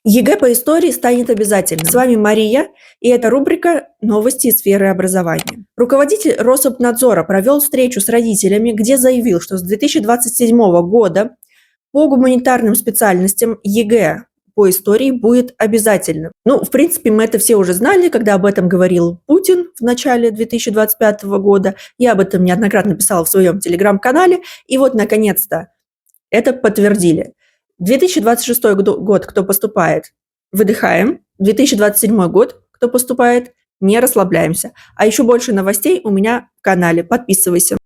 ЕГЭ по истории станет обязательным. С вами Мария, и это рубрика «Новости из сферы образования». Руководитель Рособнадзора провел встречу с родителями, где заявил, что с 2027 года по гуманитарным специальностям ЕГЭ по истории будет обязательным. В принципе, мы это все уже знали, когда об этом говорил Путин в начале 2025 года. Я об этом неоднократно писала в своем телеграм-канале. И вот, наконец-то, это подтвердили. 2026 год, кто поступает, выдыхаем. 2027 год, кто поступает, не расслабляемся. А еще больше новостей у меня в канале. Подписывайся.